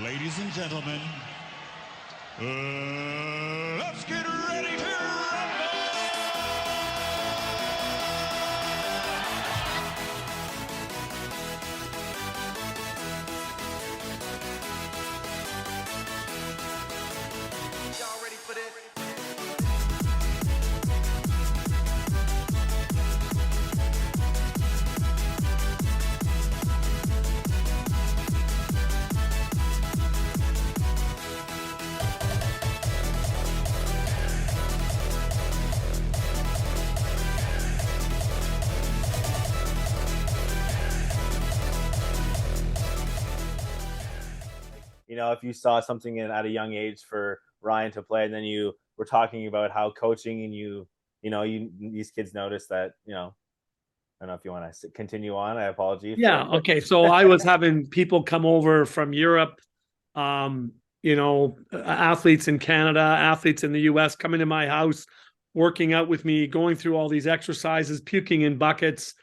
Ladies and gentlemen, let's get ready to rumble! Y'all ready for this? You know, if you saw something at a young age for Ryan to play, and then you were talking about how coaching and these kids notice that, I don't know if you want to continue on. I apologize. Yeah. Okay. So I was having people come over from Europe, athletes in Canada, athletes in the US coming to my house, working out with me, going through all these exercises, puking in buckets,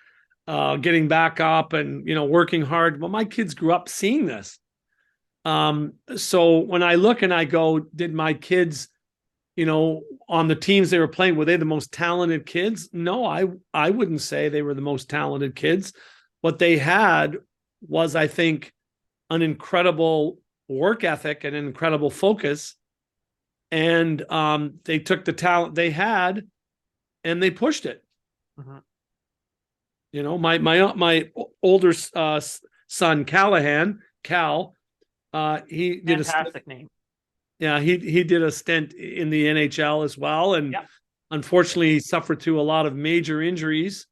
getting back up and, working hard. Well, my kids grew up seeing this. So when I look and I go, did my kids, on the teams they were playing, were they the most talented kids? No, I wouldn't say they were the most talented kids. What they had was, I think, an incredible work ethic and an incredible focus. And they took the talent they had and they pushed it. Mm-hmm. My older son, Cal, he did fantastic name. Yeah, he did a stint in the NHL as well, and unfortunately, he suffered through a lot of major injuries,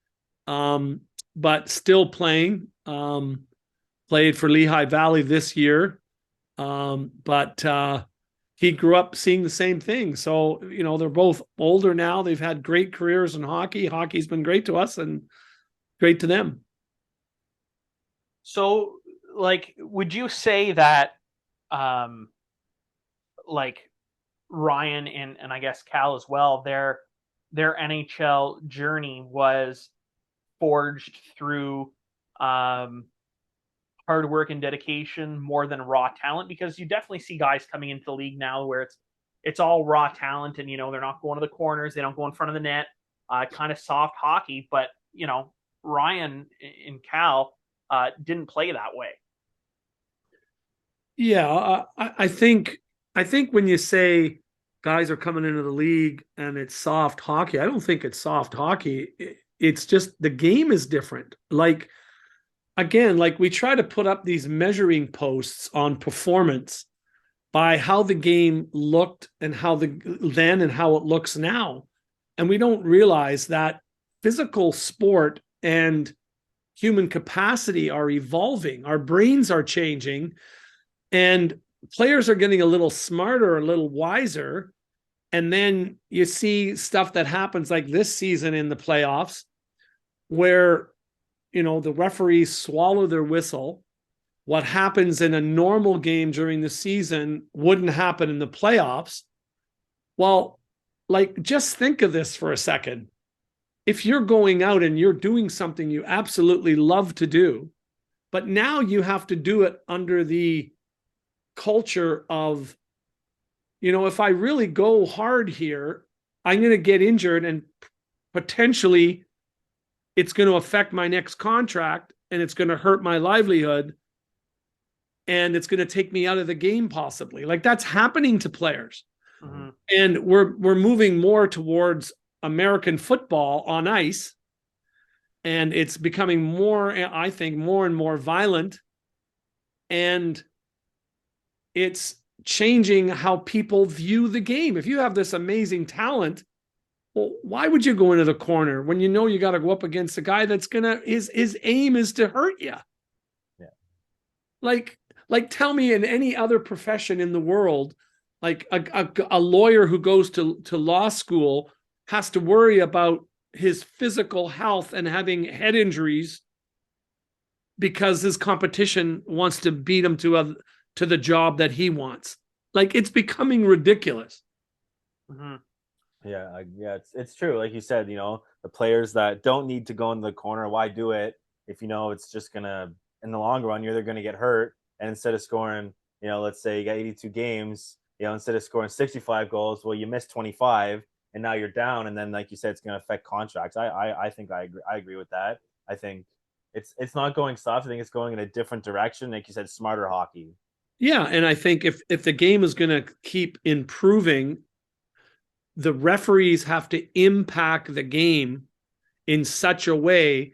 but still playing. Played for Lehigh Valley this year, but he grew up seeing the same thing. So, they're both older now. They've had great careers in hockey. Hockey's been great to us and great to them. So, would you say that, Ryan and I guess Cal as well, their NHL journey was forged through hard work and dedication more than raw talent? Because you definitely see guys coming into the league now where it's all raw talent, and they're not going to the corners, they don't go in front of the net, kind of soft hockey. But Ryan and Cal didn't play that way. Yeah, I think when you say guys are coming into the league and it's soft hockey, I don't think it's soft hockey. It's just the game is different. Again, we try to put up these measuring posts on performance by how the game looked and how and how it looks now. And we don't realize that physical sport and human capacity are evolving. Our brains are changing, and players are getting a little smarter, a little wiser. And then you see stuff that happens like this season in the playoffs where, the referees swallow their whistle. What happens in a normal game during the season wouldn't happen in the playoffs. Well, just think of this for a second. If you're going out and you're doing something you absolutely love to do, but now you have to do it under the culture of, if I really go hard here, I'm going to get injured and potentially it's going to affect my next contract and it's going to hurt my livelihood and it's going to take me out of the game possibly. That's happening to players. Mm-hmm. And we're moving more towards American football on ice, and it's becoming more, I think, more and more violent, and it's changing how people view the game. If you have this amazing talent, well, why would you go into the corner when you got to go up against a guy that's his aim is to hurt you? Yeah. Tell me, in any other profession in the world, a lawyer who goes to law school has to worry about his physical health and having head injuries because his competition wants to beat him to the job that he wants. It's becoming ridiculous. Mm-hmm. Yeah, it's true. Like you said, the players that don't need to go in the corner, why do it if it's just gonna, in the long run, you're either gonna get hurt, and instead of scoring let's say you got 82 games, instead of scoring 65 goals, well, you missed 25 and now you're down. And then, like you said, it's going to affect contracts. I think I agree with that. I think it's not going soft. I think it's going in a different direction. Like you said, smarter hockey. Yeah. And I think if the game is going to keep improving, the referees have to impact the game in such a way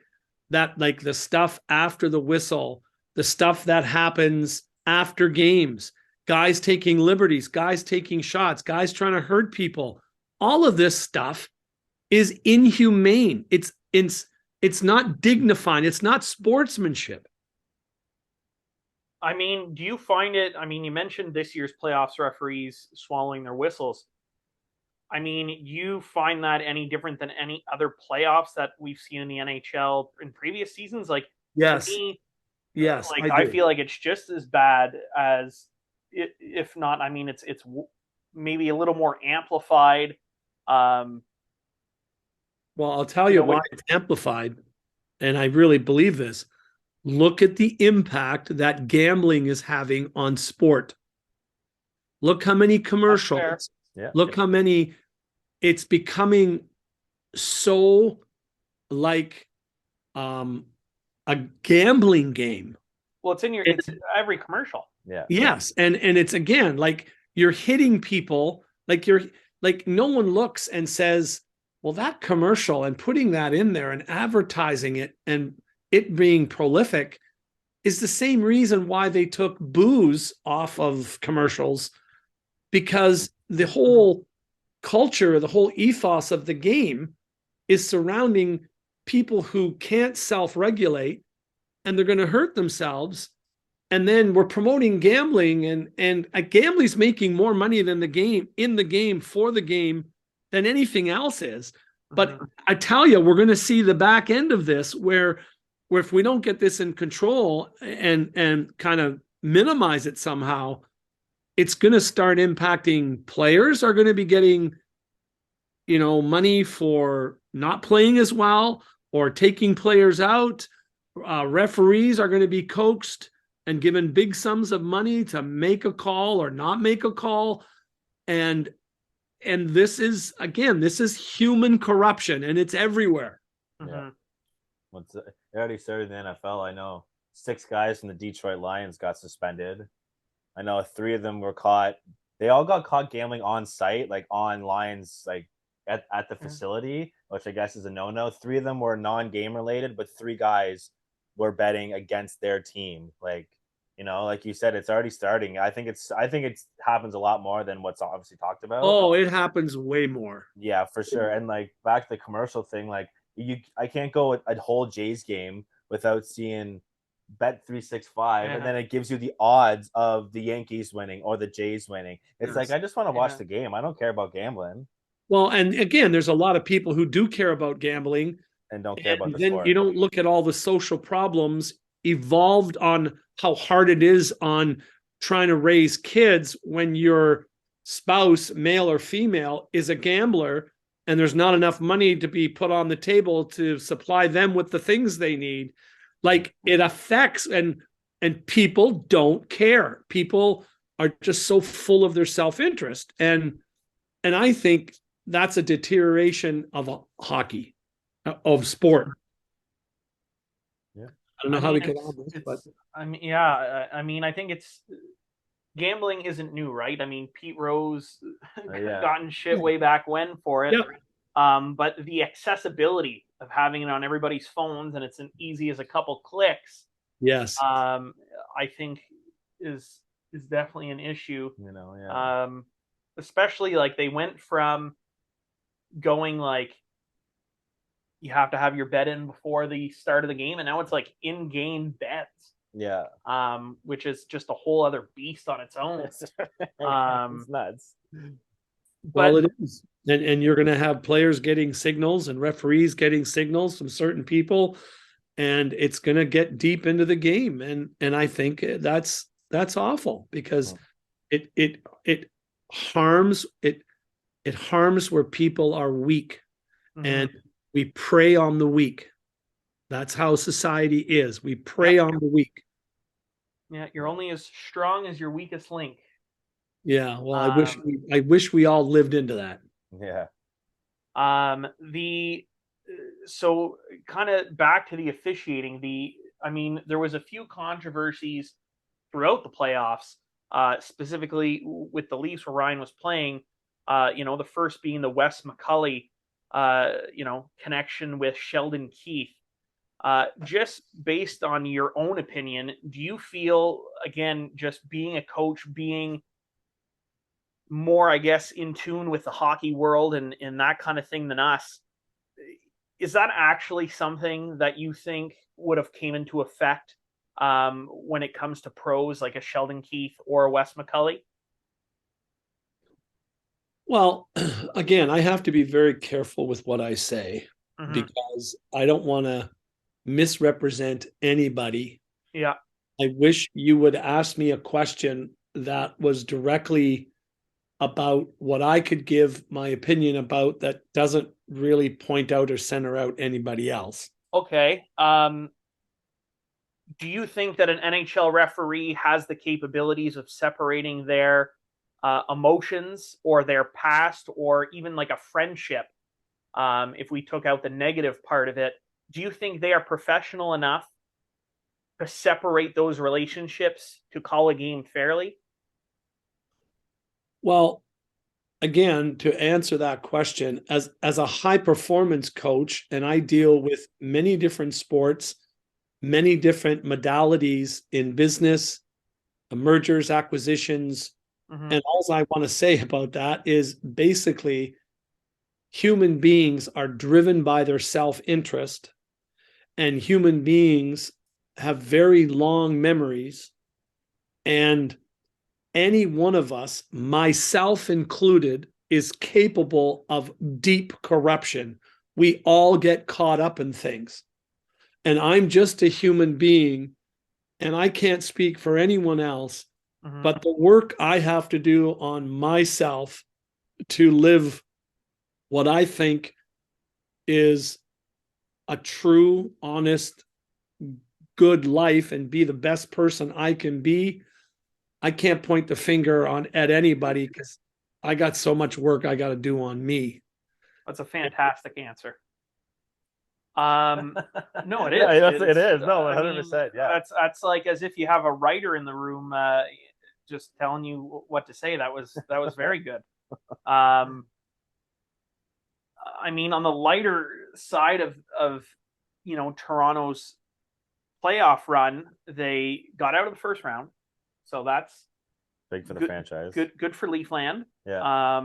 that, like, the stuff after the whistle, the stuff that happens after games, guys taking liberties, guys taking shots, guys trying to hurt people, all of this stuff is inhumane. It's not dignifying. It's not sportsmanship. I mean, do you find it? I mean, you mentioned this year's playoffs referees swallowing their whistles. I mean, you find that any different than any other playoffs that we've seen in the NHL in previous seasons? Like, Yes. to me, Yes. like I feel like it's just as bad as, if not. I mean, it's maybe a little more amplified. Well, I'll tell you why it's amplified, and I really believe this. Look at the impact that gambling is having on sport. Look how many commercials. Yeah. Look how many. It's becoming so like a gambling game. Well, it's every commercial. Yeah. Yes, and it's, again, like, you're hitting people, like, no one looks and says, well, that commercial, and putting that in there and advertising it and it being prolific is the same reason why they took booze off of commercials, because the whole culture, the whole ethos of the game is surrounding people who can't self-regulate and they're going to hurt themselves. And then we're promoting gambling, and gambling's making more money than the game, in the game, for the game, than anything else is. But I tell you, we're going to see the back end of this where if we don't get this in control and kind of minimize it somehow, it's going to start impacting. Players are going to be getting, money for not playing as well or taking players out. Referees are going to be coaxed and given big sums of money to make a call or not make a call. And this is, again, this is human corruption, and it's everywhere. Yeah. It already started in the NFL. I know 6 guys from the Detroit Lions got suspended. I know 3 of them were caught. They all got caught gambling on site, like on Lions, like at the facility, which I guess is a no-no. 3 of them were non-game related, but 3 guys were betting against their team. Like, like you said, it's already starting. I think it happens a lot more than what's obviously talked about. Oh, it happens way more. Yeah, for sure. And like back to the commercial thing, like I can't go a whole Jays game without seeing Bet365, and then it gives you the odds of the Yankees winning or the Jays winning. It's like, I just want to watch the game. I don't care about gambling. Well, and again, there's a lot of people who do care about gambling and don't care about the then sport. You don't look at all the social problems evolved on how hard it is on trying to raise kids when your spouse, male or female, is a gambler and there's not enough money to be put on the table to supply them with the things they need. Like, it affects, and people don't care. People are just so full of their self-interest. And I think that's a deterioration of hockey, of sport. Yeah. I don't know how to get on this, but I mean, yeah, I mean, I think it's, gambling isn't new, right? I mean, Pete Rose gotten shit way back when for it. Yeah. But the accessibility of having it on everybody's phones, and it's an easy as a couple clicks. Yes. I think is definitely an issue. Especially, like, they went from going like you have to have your bet in before the start of the game, and now it's like in-game bets. Yeah. Which is just a whole other beast on its own. It's nuts. Well, it is. And you're going to have players getting signals and referees getting signals from certain people, and it's going to get deep into the game. And I think that's awful, because it harms where people are weak, and we prey on the weak. That's how society is. We prey on the weak. Yeah, you're only as strong as your weakest link. Yeah, well, Um, I wish we all lived into that. Yeah. The so kind of back to the officiating. There was a few controversies throughout the playoffs, specifically with the Leafs where Ryan was playing. The first being the Wes McCulley, connection with Sheldon Keefe. Just based on your own opinion, do you feel, again, just being a coach, being more, I guess, in tune with the hockey world and that kind of thing than us, is that actually something that you think would have came into effect when it comes to pros like a Sheldon Keefe or a Wes McCulley? Well, again, I have to be very careful with what I say Mm-hmm. because I don't want to misrepresent anybody. Yeah. I wish you would ask me a question that was directly about what I could give my opinion about that doesn't really point out or center out anybody else. Okay. Do you think that an NHL referee has the capabilities of separating their emotions or their past or even like a friendship? If we took out the negative part of it, do you think they are professional enough to separate those relationships to call a game fairly? Well, again, to answer that question, as a high performance coach, and I deal with many different sports, many different modalities in business, mergers, acquisitions, Mm-hmm. and all I want to say about that is basically human beings are driven by their self-interest, and human beings have very long memories, and any one of us, myself included, is capable of deep corruption. We all get caught up in things. And I'm just a human being, and I can't speak for anyone else, Mm-hmm. but the work I have to do on myself to live what I think is a true, honest, good life and be the best person I can be, I can't point the finger at anybody because I got so much work I got to do on me. That's a fantastic answer. No, it is. Yeah, it is. No, 100%. Yeah. That's like as if you have a writer in the room, just telling you what to say. That was very good. On the lighter side of Toronto's playoff run, they got out of the first round, so that's Big for the good, franchise. Good for Leafland. Yeah.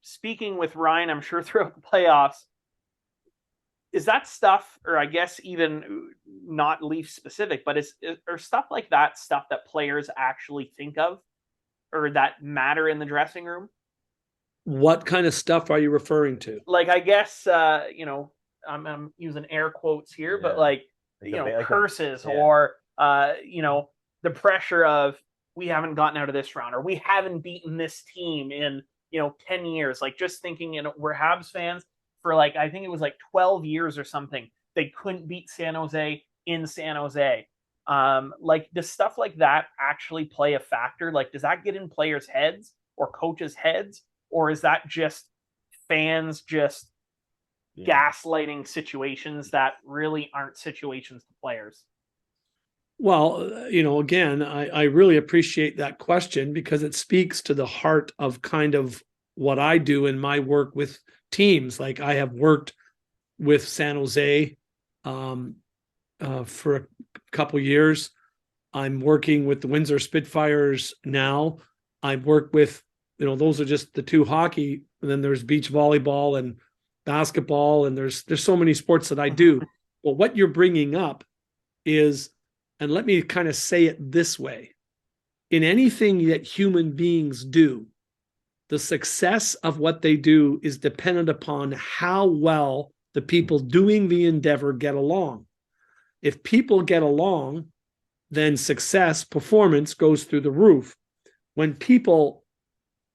Speaking with Ryan, I'm sure throughout the playoffs, is that stuff, or I guess even not Leaf specific, but or stuff like that stuff that players actually think of or that matter in the dressing room? What kind of stuff are you referring to? Like, I guess, I'm using air quotes here, but like curses or, the pressure of we haven't gotten out of this round or we haven't beaten this team in, 10 years. Like just thinking, we're Habs fans for like, I think it was like 12 years or something. They couldn't beat San Jose in San Jose. Like does stuff like that actually play a factor? Like, does that get in players' heads or coaches' heads? Or is that just fans just gaslighting situations that really aren't situations to players? Well, again, I really appreciate that question because it speaks to the heart of kind of what I do in my work with teams. Like I have worked with San Jose for a couple years. I'm working with the Windsor Spitfires now. I've worked with, those are just the two hockey, and then there's beach volleyball and basketball, and there's so many sports that I do. Well, what you're bringing up is, and let me kind of say it this way, in anything that human beings do, the success of what they do is dependent upon how well the people doing the endeavor get along. If people get along, then success, performance goes through the roof. When people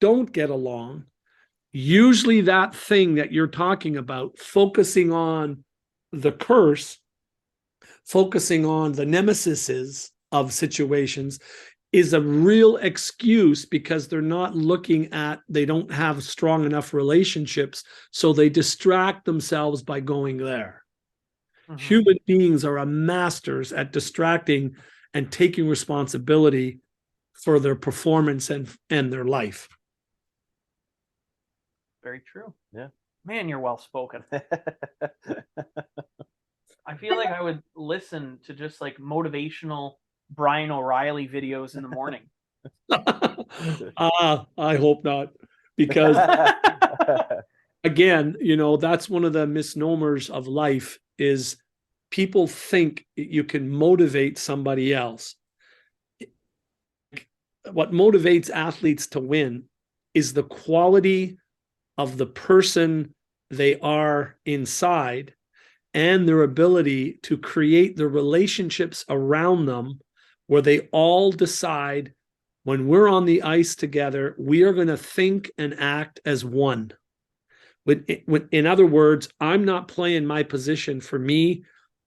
don't get along, usually that thing that you're talking about, focusing on the curse, focusing on the nemesises of situations is a real excuse, because they're not looking at, they don't have strong enough relationships, so they distract themselves by going there. Human beings are a masters at distracting and taking responsibility for their performance and their life. Very true. Yeah. Man, you're well spoken. I feel like I would listen to just like motivational Brian O'Reilly videos in the morning. I hope not, because again, that's one of the misnomers of life, is people think you can motivate somebody else. What motivates athletes to win is the quality of the person they are inside, and their ability to create the relationships around them where they all decide, when we're on the ice together, we are going to think and act as one. In other words, I'm not playing my position for me.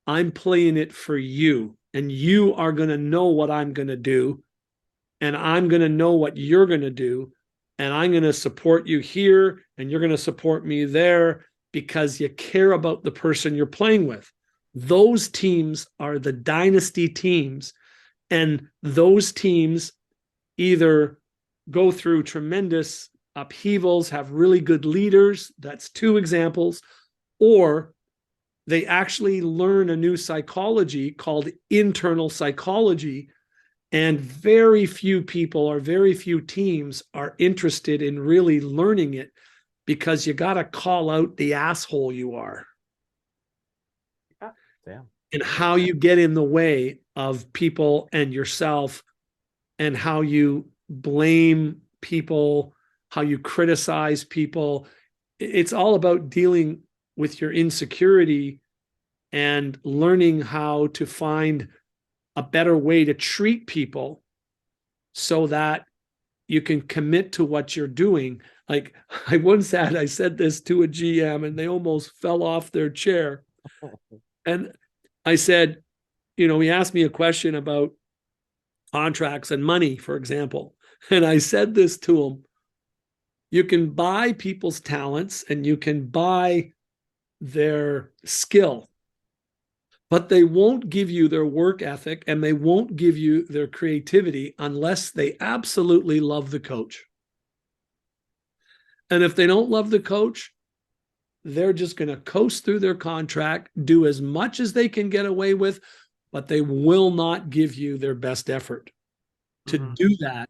I'm playing it for you. And you are going to know what I'm going to do. And I'm going to know what you're going to do. And I'm going to support you here. And you're going to support me there, because you care about the person you're playing with. Those teams are the dynasty teams. And those teams either go through tremendous upheavals, have really good leaders, that's 2 examples, or they actually learn a new psychology called internal psychology, and very few people or very few teams are interested in really learning it, because you got to call out the asshole you are. Damn. And how you get in the way of people and yourself, and how you blame people, how you criticize people. It's all about dealing with your insecurity and learning how to find a better way to treat people so that you can commit to what you're doing. Like I once had, I said this to a GM and they almost fell off their chair. And I said, he asked me a question about contracts and money, for example. And I said this to him: you can buy people's talents and you can buy their skill, but they won't give you their work ethic and they won't give you their creativity unless they absolutely love the coach. And if they don't love the coach, they're just going to coast through their contract, do as much as they can get away with, but they will not give you their best effort. To do that,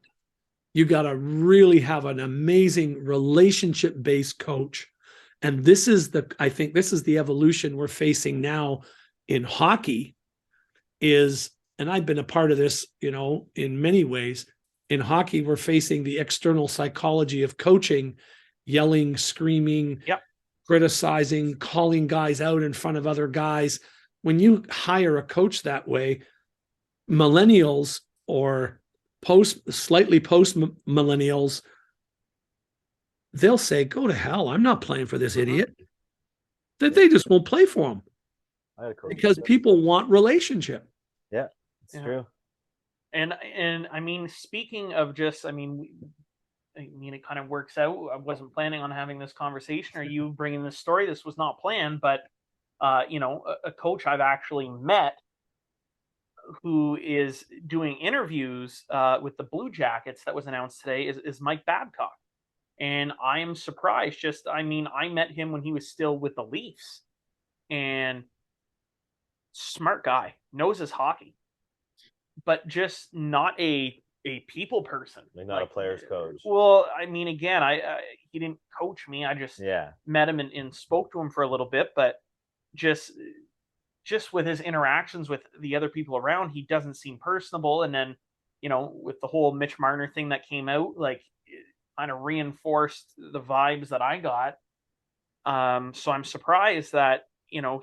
you got to really have an amazing relationship-based coach. And I think this is the evolution we're facing now in hockey is, and I've been a part of this, in many ways. In hockey, we're facing the external psychology of coaching, yelling, screaming, criticizing, calling guys out in front of other guys. When you hire a coach that way, millennials or slightly post millennials, they'll say, go to hell. I'm not playing for this idiot. That they just won't play for him because people want relationship. Yeah, it's true. And I mean, speaking of just, I mean, it kind of works out. I wasn't planning on having this conversation or you bringing this story. This was not planned, but a coach I've actually met who is doing interviews with the Blue Jackets that was announced today is Mike Babcock. And I am surprised. I met him when he was still with the Leafs, and smart guy, knows his hockey, but just not a people person. Not a player's coach. Well, I mean, again, he didn't coach me. I just met him and spoke to him for a little bit, but just with his interactions with the other people around, he doesn't seem personable. And then, with the whole Mitch Marner thing that came out, like, it kind of reinforced the vibes that I got. So I'm surprised that,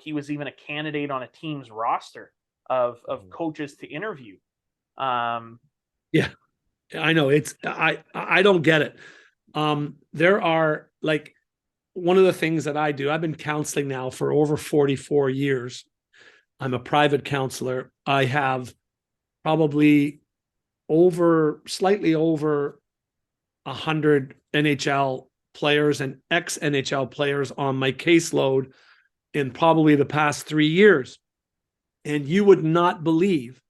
he was even a candidate on a team's roster of coaches to interview. Yeah, I know. I don't get it. There are, like, one of the things that I do, I've been counseling now for over 44 years. I'm a private counselor. I have probably slightly over 100 NHL players and ex-NHL players on my caseload in probably the past 3 years. And you would not believe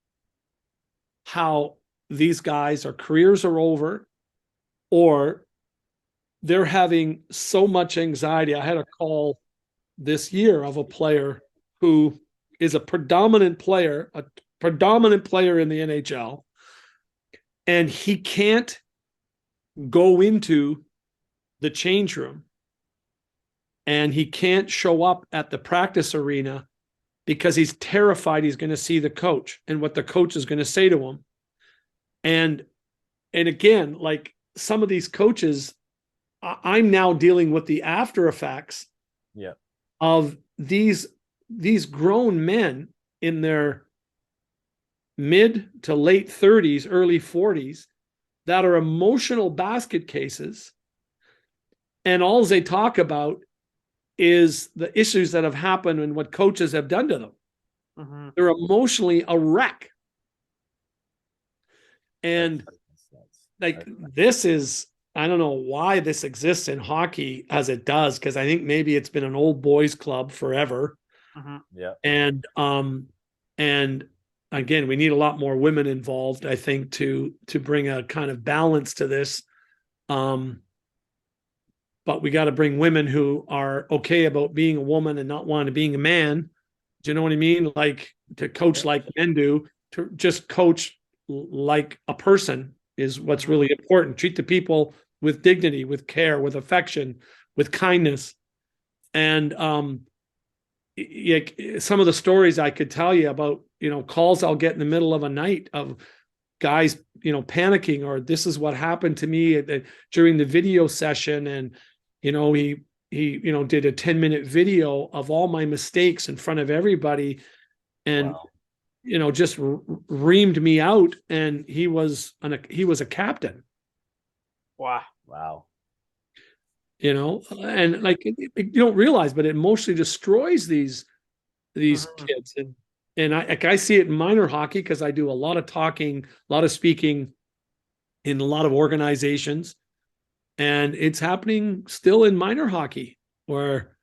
how these guys, their careers are over, or they're having so much anxiety. I had a call this year of a player who is a predominant player in the NHL, and he can't go into the change room and he can't show up at the practice arena because he's terrified he's going to see the coach and what the coach is going to say to him. And again, like some of these coaches, I'm now dealing with the after effects of these grown men in their mid to late 30s, early 40s that are emotional basket cases. And all they talk about is the issues that have happened and what coaches have done to them. Mm-hmm. They're emotionally a wreck. And like this is, I don't know why this exists in hockey as it does, because I think maybe it's been an old boys club forever. Mm-hmm. Yeah. And again, we need a lot more women involved, I think, to bring a kind of balance to this. But we got to bring women who are okay about being a woman and not wanting to being a man. Do you know what I mean? Like to coach like men do, to just coach like a person is what's really important. Treat the people with dignity, with care, with affection, with kindness. And some of the stories I could tell you about, calls I'll get in the middle of a night of guys, panicking, or this is what happened to me during the video session. And, he did a 10-minute video of all my mistakes in front of everybody. And, just reamed me out. And he was a captain. Wow. And like, you don't realize, but it emotionally destroys these kids. And I see it in minor hockey because I do a lot of talking, a lot of speaking in a lot of organizations. And it's happening still in minor hockey where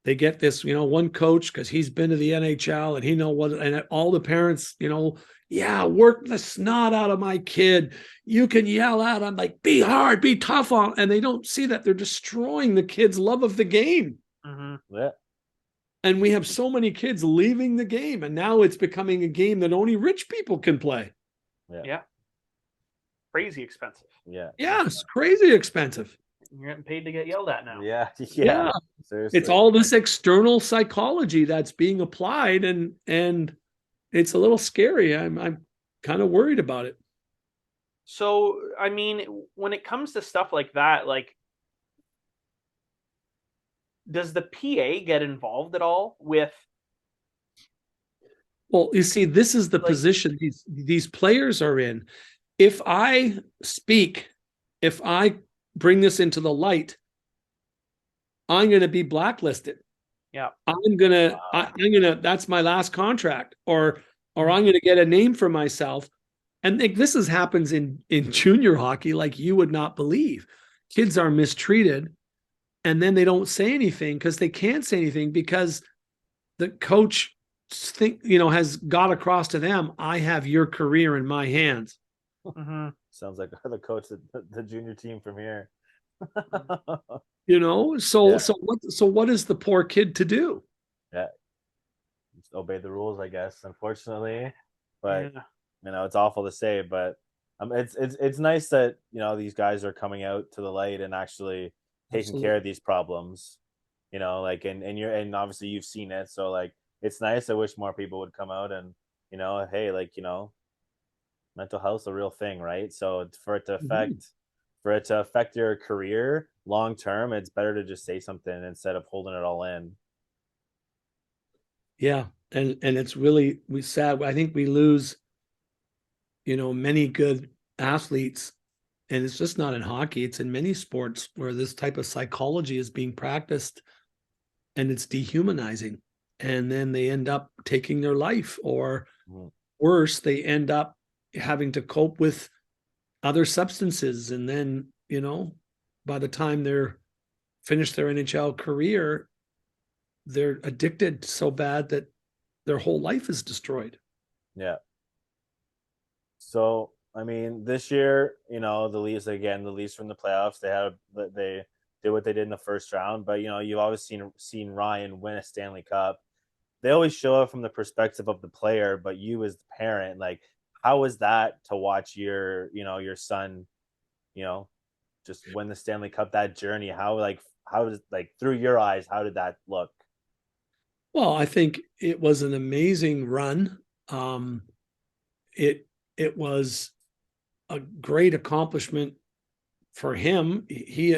they get this, one coach because he's been to the NHL and he and all the parents, work the snot out of my kid. You can yell at him, like, be hard, be tough on, and they don't see that they're destroying the kid's love of the game. Mm-hmm. Yeah. And we have so many kids leaving the game, and now it's becoming a game that only rich people can play. Yeah. Crazy expensive. Yeah. Yeah, it's crazy expensive. You're getting paid to get yelled at now. Yeah. Seriously. It's all this external psychology that's being applied, and it's a little scary. I'm kind of worried about it. So, I mean, when it comes to stuff like that, like, does the PA get involved at all with? Well, you see, this is the position these players are in. If I bring this into the light, I'm going to be blacklisted. Yeah. I'm going to, that's my last contract, or I'm going to get a name for myself. And this happens in junior hockey, like you would not believe. Kids are mistreated and then they don't say anything because they can't say anything because the coach has got across to them, I have your career in my hands. Mm-hmm. Sounds like the coach of the junior team from here. So what is the poor kid to do? Yeah, just obey the rules, I guess. Unfortunately, but it's awful to say, but it's nice that these guys are coming out to the light and actually taking care of these problems. And obviously you've seen it, so like it's nice. I wish more people would come out and hey, mental health's a real thing, right? So for it to affect your career long term, it's better to just say something instead of holding it all in. Yeah, and it's really sad. I think we lose, many good athletes, and it's just not in hockey. It's in many sports where this type of psychology is being practiced, and it's dehumanizing. and then they end up taking their life, or Mhm. worse, they end up having to cope with other substances. And then, by the time they're finished their NHL career, they're addicted so bad that their whole life is destroyed. Yeah. So I mean, this year, the Leafs from the playoffs. They did what they did in the first round, but you've always seen Ryan win a Stanley Cup. They always show it from the perspective of the player, but you as the parent, like, how was that to watch your son, you know, just win the Stanley Cup? That journey, how does, like, through your eyes, how did that look? Well, I think it was an amazing run. Um, it it was a great accomplishment for him. He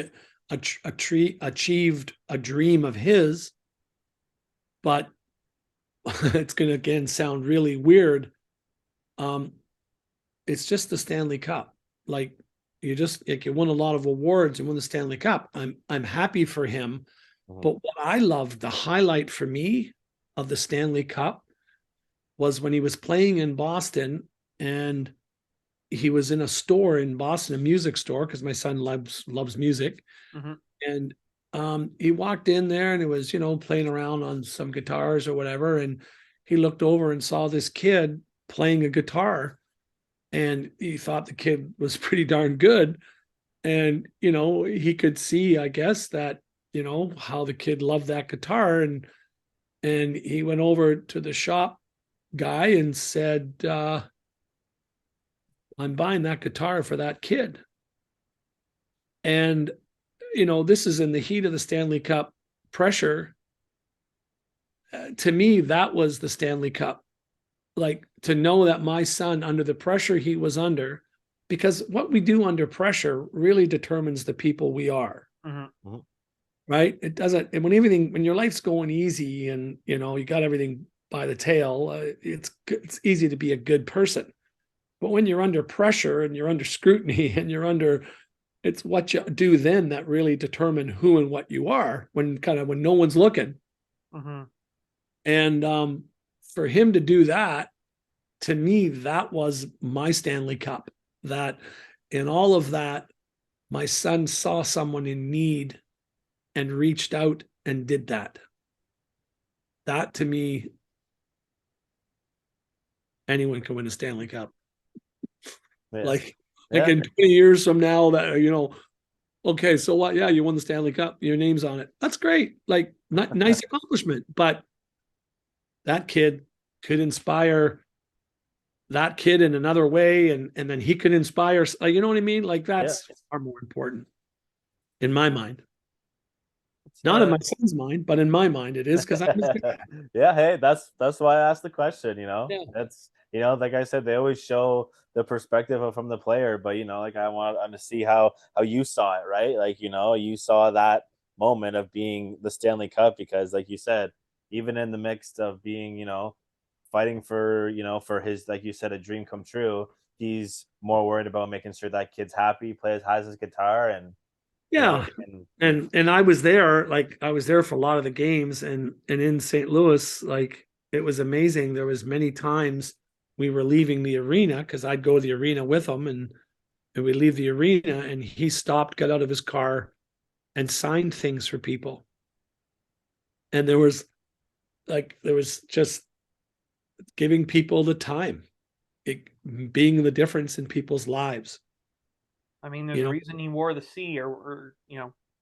achieved a dream of his, but it's going to again sound really weird. Um, it's just the Stanley Cup. Like, you won a lot of awards and won the Stanley Cup. I'm happy for him. Mhm. But what I loved, the highlight for me of the Stanley Cup, was when he was playing in Boston, and he was in a store in Boston, a music store, because my son loves music. Mhm. And he walked in there, and it was, playing around on some guitars or whatever. And he looked over and saw this kid playing a guitar, and he thought the kid was pretty darn good. And, he could see, I guess, that, how the kid loved that guitar. And he went over to the shop guy and said, I'm buying that guitar for that kid. And, this is in the heat of the Stanley Cup pressure. To me, that was the Stanley Cup. Like, to know that my son, under the pressure he was under, because what we do under pressure really determines the people we are. Mhm. Mhm. Right? It doesn't, and when your life's going easy and, you got everything by the tail, it's easy to be a good person. But when you're under pressure and you're under scrutiny and it's what you do then that really determine who and what you are, when no one's looking. Mhm. And for him to do that, to me, that was my Stanley Cup. That in all of that, my son saw someone in need and reached out and did that. That, to me, anyone can win a Stanley Cup. Yeah. Like Yeah. in 20 years from now, that, okay, so what? Yeah, you won the Stanley Cup. Your name's on it. That's great. Like, nice accomplishment. But that kid could inspire that kid in another way, and then he could inspire. You know what I mean? Like, Yeah. that's far more important in my mind. It's, Not in my son's mind, but in my mind, it is, because I'm his dad. Yeah, hey, that's why I asked the question. Yeah. That's, like I said, they always show the perspective from the player, but like, I want to see how you saw it, right? Like, you saw that moment of being the Stanley Cup, because, like you said, even in the mix of being, fighting for, for his, like you said, a dream come true, he's more worried about making sure that kid's happy, has his guitar, and Yeah. and And I was there, for a lot of the games, and in St. Louis, like, it was amazing. There was many times we were leaving the arena, because I'd go to the arena with him, and we leave the arena, and he stopped, got out of his car, and signed things for people. And there was just giving people the time, being the difference in people's lives. I mean, there's a reason he wore the C, or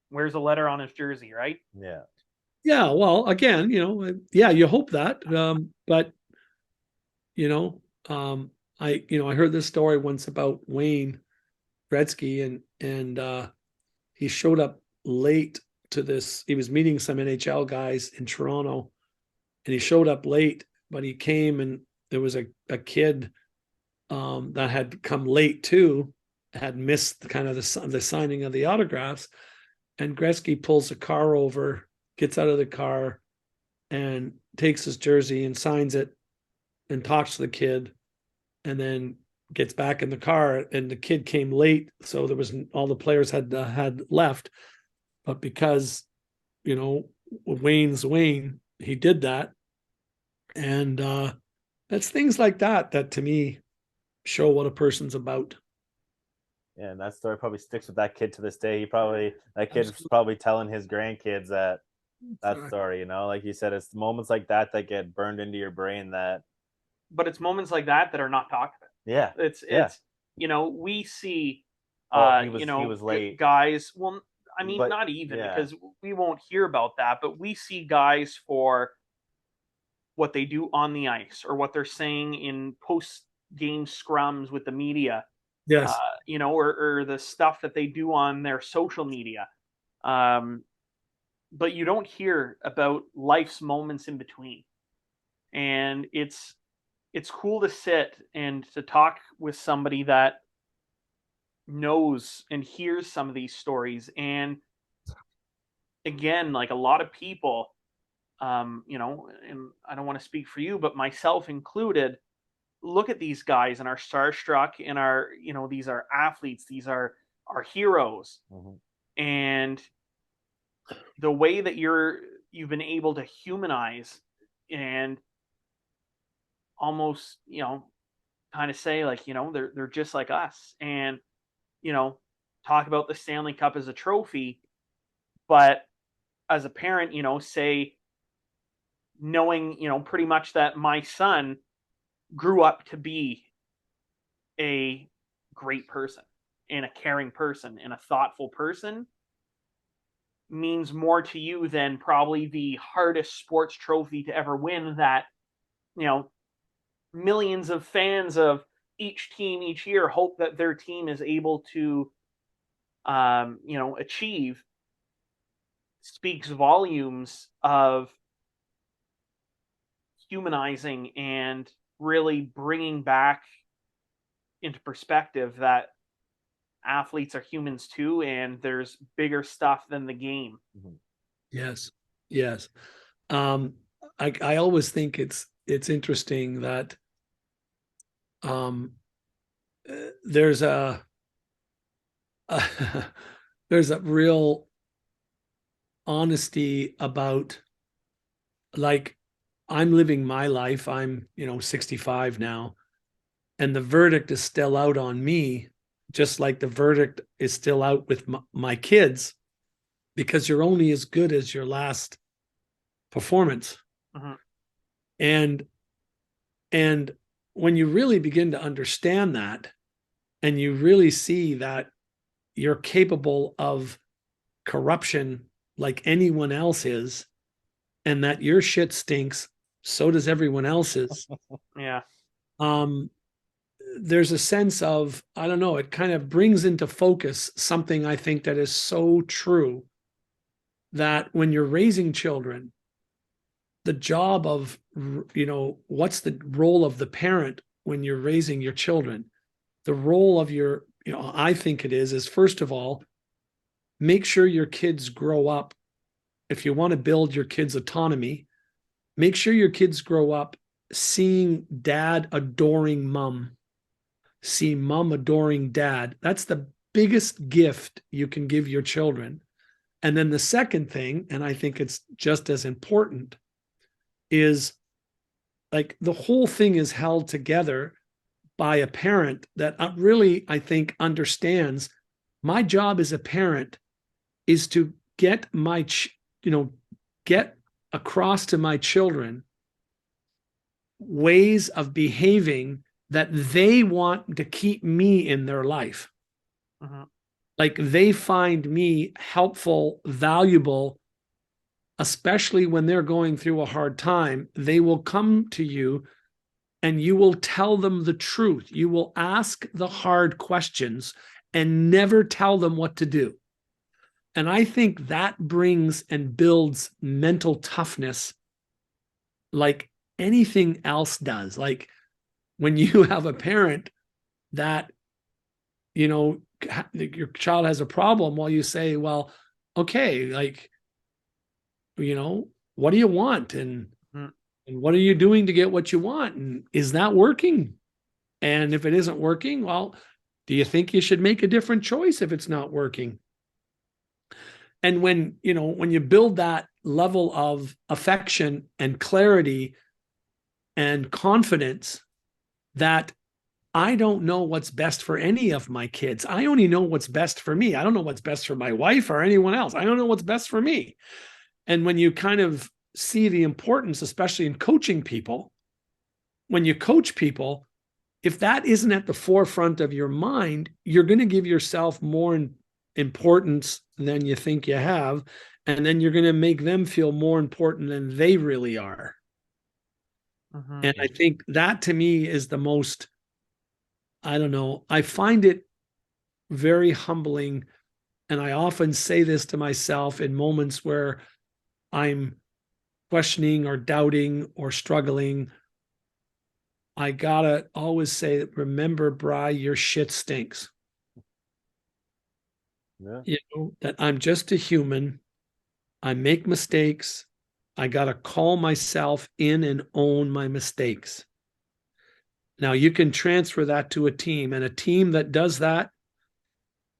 wears a letter on his jersey, right? yeah. Yeah, well, again, yeah, you hope that. But you know, I heard this story once about Wayne Gretzky, and he showed up late to this. He was meeting some NHL guys in Toronto, and he showed up late, but he came, and there was a kid that had come late too, had missed kind of the signing of the autographs, and Gretzky pulls the car over, gets out of the car, and takes his jersey and signs it, and talks to the kid, and then gets back in the car. And the kid came late, so there was, all the players had left, but because Wayne's Wayne, he did that, And that's things like that to me show what a person's about. Yeah, and that story probably sticks with that kid to this day. That kid's probably telling his grandkids that story, you know, like you said, it's moments like that get burned into your brain But it's moments like that are not talked about. yeah. It's you know, we see He was late. guys, well, I mean, But not even, yeah. because we won't hear about that, but we see guys for what they do on the ice or what they're saying in post game scrums with the media, Yes. you know, or the stuff that they do on their social media. But you don't hear about life's moments in between. And it's cool to sit and to talk with somebody that knows and hears some of these stories. And again, like a lot of people, you know, and I don't want to speak for you, but myself included, look at these guys and are starstruck and are, you know, these are athletes, these are our heroes. Mm-hmm. And the way that you've been able to humanize and almost, you know, kind of say like, you know, they're just like us, and, you know, talk about the Stanley Cup as a trophy, but as a parent, you know, say, knowing, you know, pretty much that my son grew up to be a great person and a caring person and a thoughtful person means more to you than probably the hardest sports trophy to ever win that, you know, millions of fans of each team each year hope that their team is able to, you know, achieve. Speaks volumes of humanizing and really bringing back into perspective that athletes are humans too, and there's bigger stuff than the game. Mm-hmm. Yes. Yes. I always think it's interesting that there's a there's a real honesty about, like, I'm living my life. I'm, you know, 65 now, and the verdict is still out on me, just like the verdict is still out with my kids, because you're only as good as your last performance. Mm-hmm. And when you really begin to understand that, and you really see that you're capable of corruption like anyone else is, and that your shit stinks, so does everyone else's. Yeah. There's a sense of, I don't know, it kind of brings into focus something I think that is so true, that when you're raising children, the job of, you know, what's the role of the parent when you're raising your children? The role of your, you know, I think it is first of all, make sure your kids grow up. If you want to build your kids' autonomy, make sure your kids grow up seeing dad adoring mom, see mom adoring dad. That's the biggest gift you can give your children. And then the second thing, and I think it's just as important, is like the whole thing is held together by a parent that really, I think, understands my job as a parent is to get my, you know, get across to my children ways of behaving that they want to keep me in their life. Mm-hmm. Like they find me helpful, valuable, especially when they're going through a hard time. They will come to you and you will tell them the truth. You will ask the hard questions and never tell them what to do. And I think that brings and builds mental toughness like anything else does. Like when you have a parent that, you know, your child has a problem, while you say, well, okay, like, you know, what do you want? And what are you doing to get what you want? And is that working? And if it isn't working, well, do you think you should make a different choice if it's not working? And when, you know, when you build that level of affection and clarity and confidence that I don't know what's best for any of my kids. I only know what's best for me. I don't know what's best for my wife or anyone else. I don't know what's best for me. And when you kind of see the importance, especially in coaching people, when you coach people, if that isn't at the forefront of your mind, you're going to give yourself more importance than you think you have. And then you're going to make them feel more important than they really are. Mm-hmm. And I think that to me is the most, I don't know, I find it very humbling. And I often say this to myself in moments where I'm questioning or doubting or struggling. I gotta always say, remember, Bri, your shit stinks. Yeah. You know, that I'm just a human. I make mistakes. I gotta call myself in and own my mistakes. Now you can transfer that to a team, and a team that does that,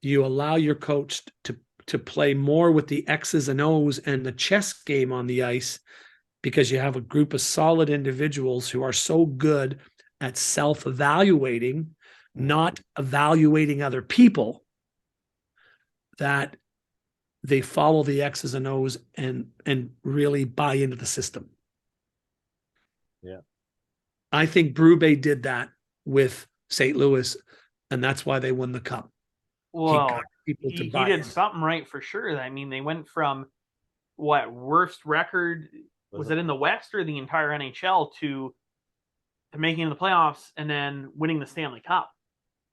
you allow your coach to play more with the X's and O's and the chess game on the ice, because you have a group of solid individuals who are so good at self-evaluating, not evaluating other people, that they follow the X's and O's and really buy into the system. Yeah. I think Brube did that with St. Louis, and that's why they won the cup. Well, people he to buy did in. something right for sure. I mean, they went from what worst record was it in the West or the entire NHL to making the playoffs and then winning the Stanley Cup.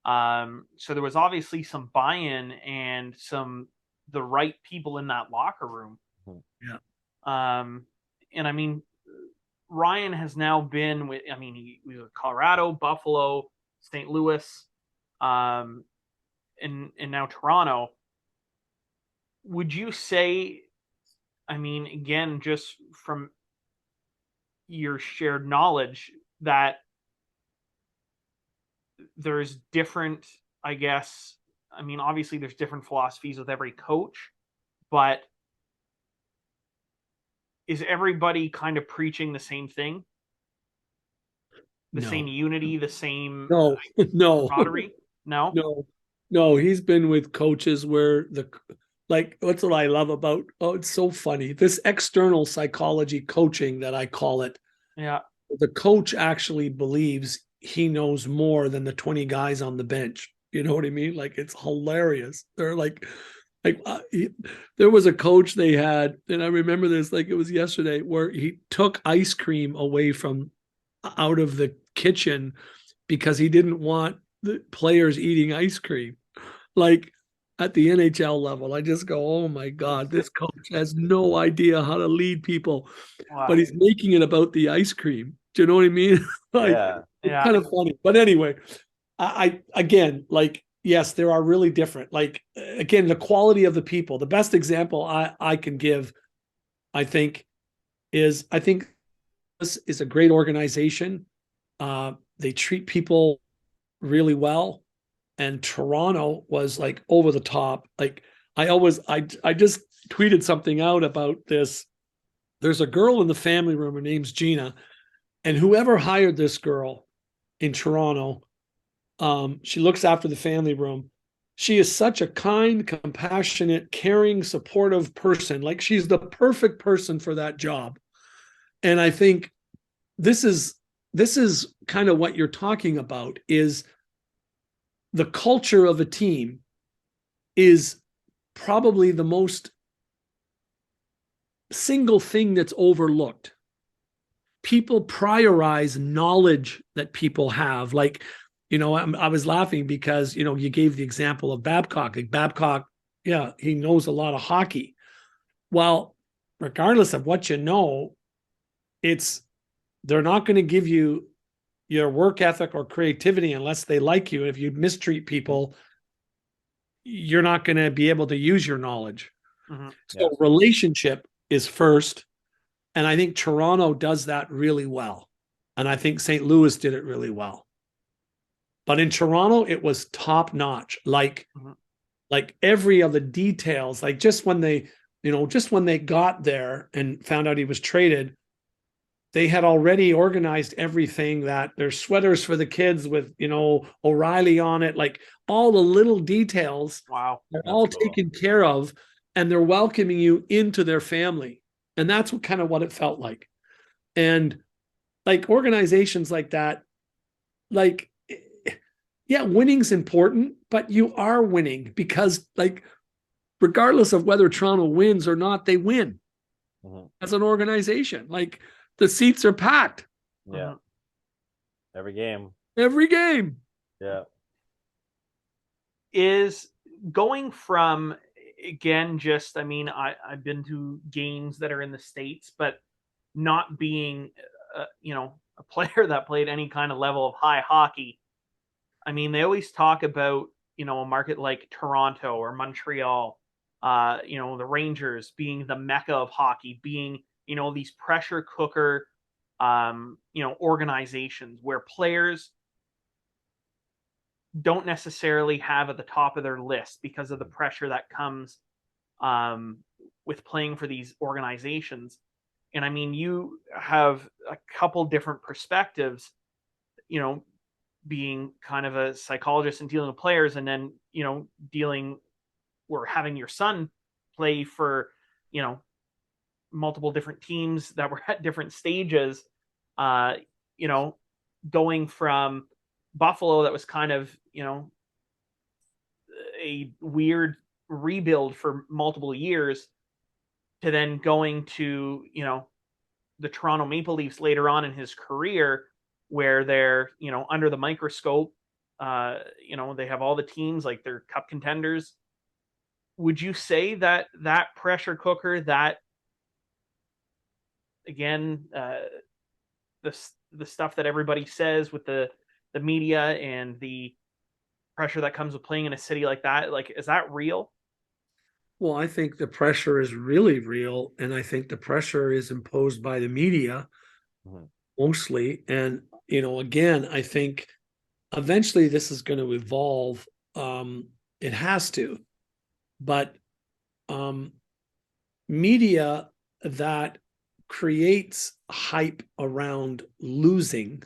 So there was obviously some buy-in and the right people in that locker room. Yeah. And I mean, Ryan has now been with, I mean, he was Colorado, Buffalo, St. Louis, and now Toronto. Would you say, I mean, again, just from your shared knowledge, that there's different, I guess, I mean, obviously there's different philosophies with every coach, but is everybody kind of preaching the same thing? The same unity, the same no camaraderie? No? No, he's been with coaches where what's what I love about, it's so funny, this external psychology coaching that I call it. Yeah. The coach actually believes he knows more than the 20 guys on the bench. You know what I mean? Like, it's hilarious. They're there was a coach they had, and I remember this like it was yesterday, where he took ice cream away from out of the kitchen because he didn't want the players eating ice cream. Like, at the NHL level, I just go, oh my God, this coach has no idea how to lead people, Wow. but he's making it about the ice cream. Do you know what I mean? It's kind of funny. But anyway, I again, like, yes, there are really different, like, again, the quality of the people. The best example I can give, I think this is a great organization. They treat people really well. And Toronto was like over the top. Like, I just tweeted something out about this. There's a girl in the family room. Her name's Gina. And whoever hired this girl in Toronto, she looks after the family room. She is such a kind, compassionate, caring, supportive person. Like, she's the perfect person for that job. And I think this is kind of what you're talking about, is the culture of a team is probably the most single thing that's overlooked. People prioritize knowledge that people have. Like, I was laughing because, you gave the example of Babcock. Like, Babcock, yeah, he knows a lot of hockey. Well, regardless of what you know, they're not going to give you your work ethic or creativity unless they like you. If you mistreat people, you're not going to be able to use your knowledge. Mm-hmm. So relationship is first. And I think Toronto does that really well. And I think St. Louis did it really well. But in Toronto, it was top notch. Like every of the details, like just when they got there and found out he was traded, they had already organized everything, that there's sweaters for the kids with, O'Reilly on it, like all the little details. Wow. They're That's all cool. taken care of, and they're welcoming you into their family. And that's what it felt like. And like organizations like that, like, yeah, winning's important, but you are winning because, like, regardless of whether Toronto wins or not, they win as an organization. Like, the seats are packed. Yeah. Every game. Every game. Yeah. Is going from, again, just, I mean, I've been to games that are in the States, but not being, a player that played any kind of level of high hockey. I mean, they always talk about, a market like Toronto or Montreal, the Rangers being the mecca of hockey, being, these pressure cooker, organizations where players don't necessarily have at the top of their list because of the pressure that comes with playing for these organizations. And I mean, you have a couple different perspectives, being kind of a psychologist and dealing with players, and then, dealing or having your son play for, multiple different teams that were at different stages, going from Buffalo, that was kind of, a weird rebuild for multiple years, to then going to, the Toronto Maple Leafs later on in his career, where they're, under the microscope, they have all the teams, like, they're cup contenders. Would you say that that pressure cooker, that, again, the stuff that everybody says with the media and the pressure that comes with playing in a city like that, like, is that real? Well, I think the pressure is really real, and I think the pressure is imposed by the media mostly. And, again, I think eventually this is going to evolve. It has to. But media that creates hype around losing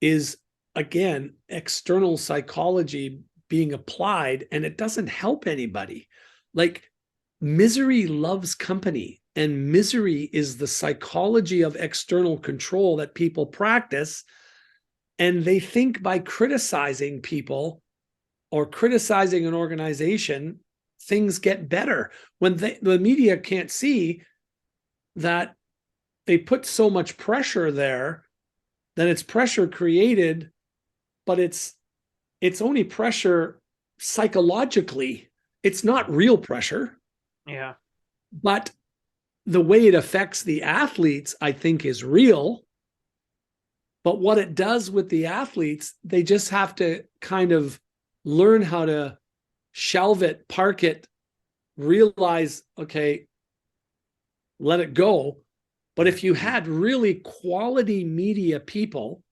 is, again, external psychology being applied, and it doesn't help anybody. Like, misery loves company, and misery is the psychology of external control that people practice. And they think by criticizing people or criticizing an organization, things get better. When the media can't see that they put so much pressure there, then it's pressure created, but it's only pressure psychologically. It's not real pressure. Yeah. But the way it affects the athletes, I think, is real. But what it does with the athletes, they just have to kind of learn how to shelve it, park it, realize, okay, let it go. But if you had really quality media people,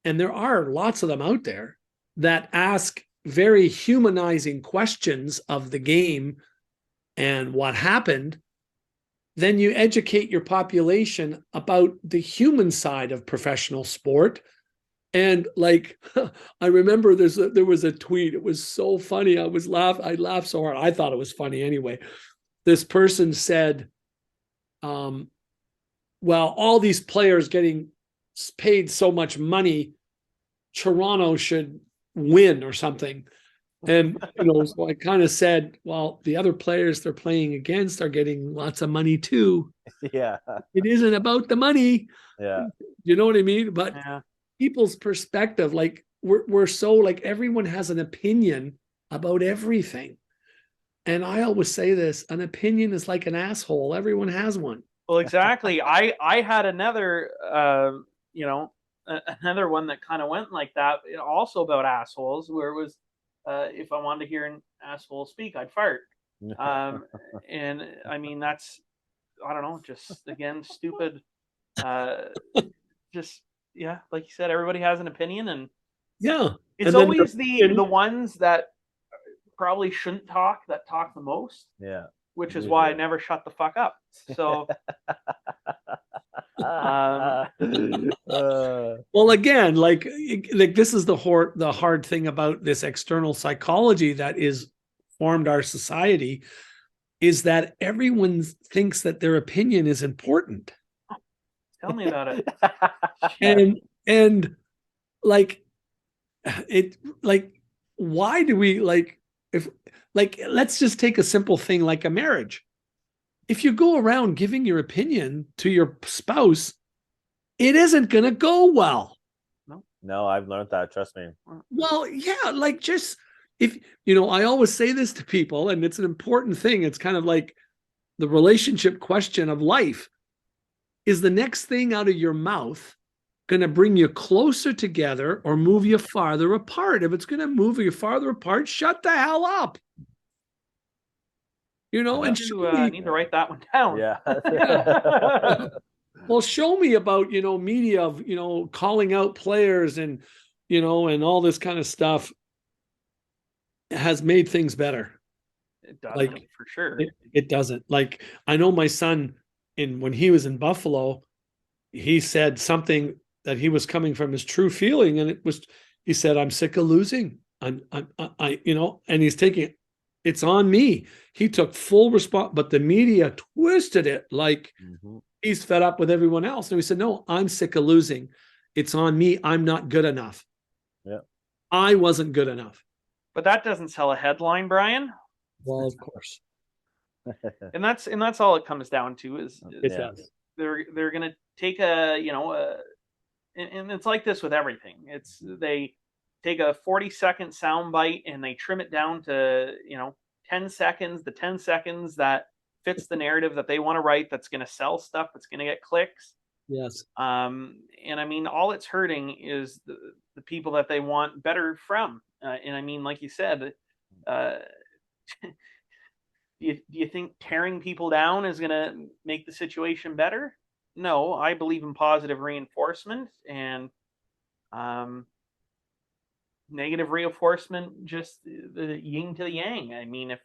and there are lots of them out there, that ask very humanizing questions of the game and what happened, then you educate your population about the human side of professional sport. And, like, I remember there was a tweet. It was so funny. I laughed so hard. I thought it was funny anyway. This person said, well, all these players getting paid so much money, Toronto should win or something. And, so I kind of said, well, the other players they're playing against are getting lots of money too. Yeah. It isn't about the money. Yeah. You know what I mean? But Yeah. people's perspective, like, we're so, like, everyone has an opinion about everything. And I always say this, an opinion is like an asshole. Everyone has one. Well, exactly. I had another, another one that kind of went like that, also about assholes, where it was, if I wanted to hear an asshole speak, I'd fart. And I mean, that's, I don't know, just, again, stupid. Just, yeah, like you said, everybody has an opinion, and Yeah. it's always the ones that probably shouldn't talk that talk the most. Yeah. Which is why I never shut the fuck up. So Uh, Well, again, like this is the hard thing about this external psychology that is formed our society, is that everyone thinks that their opinion is important. Tell me about it. And like it, like, why do we, like, if, like, let's just take a simple thing like a marriage. If you go around giving your opinion to your spouse, it isn't going to go well. No, I've learned that. Trust me. Well, yeah, like, just, if, I always say this to people, and it's an important thing. It's kind of like the relationship question of life. Is the next thing out of your mouth going to bring you closer together or move you farther apart? If it's going to move you farther apart, shut the hell up. And I need to write that one down. Yeah. Well, show me about, media of, calling out players and, and all this kind of stuff has made things better. It doesn't, Like, for sure. It doesn't. Like, I know my son, when he was in Buffalo, he said something that he was coming from his true feeling. And he said, I'm sick of losing. And he's taking it. It's on me. He took full response, but the media twisted it like he's fed up with everyone else. And we said, no, I'm sick of losing. It's on me. I'm not good enough. Yeah. I wasn't good enough. But that doesn't sell a headline, Brian. Well, of course. And that's all it comes down to is It does. They're going to take and it's like this with everything. They take a 40-second sound bite and they trim it down to 10 seconds, the 10 seconds that fits the narrative that they want to write, that's going to sell stuff, that's going to get clicks. Yes. And I mean, all it's hurting is the people that they want better from. And I mean, like you said, do you think tearing people down is going to make the situation better? No, I believe in positive reinforcement, and negative reinforcement, just the yin to the yang. I mean,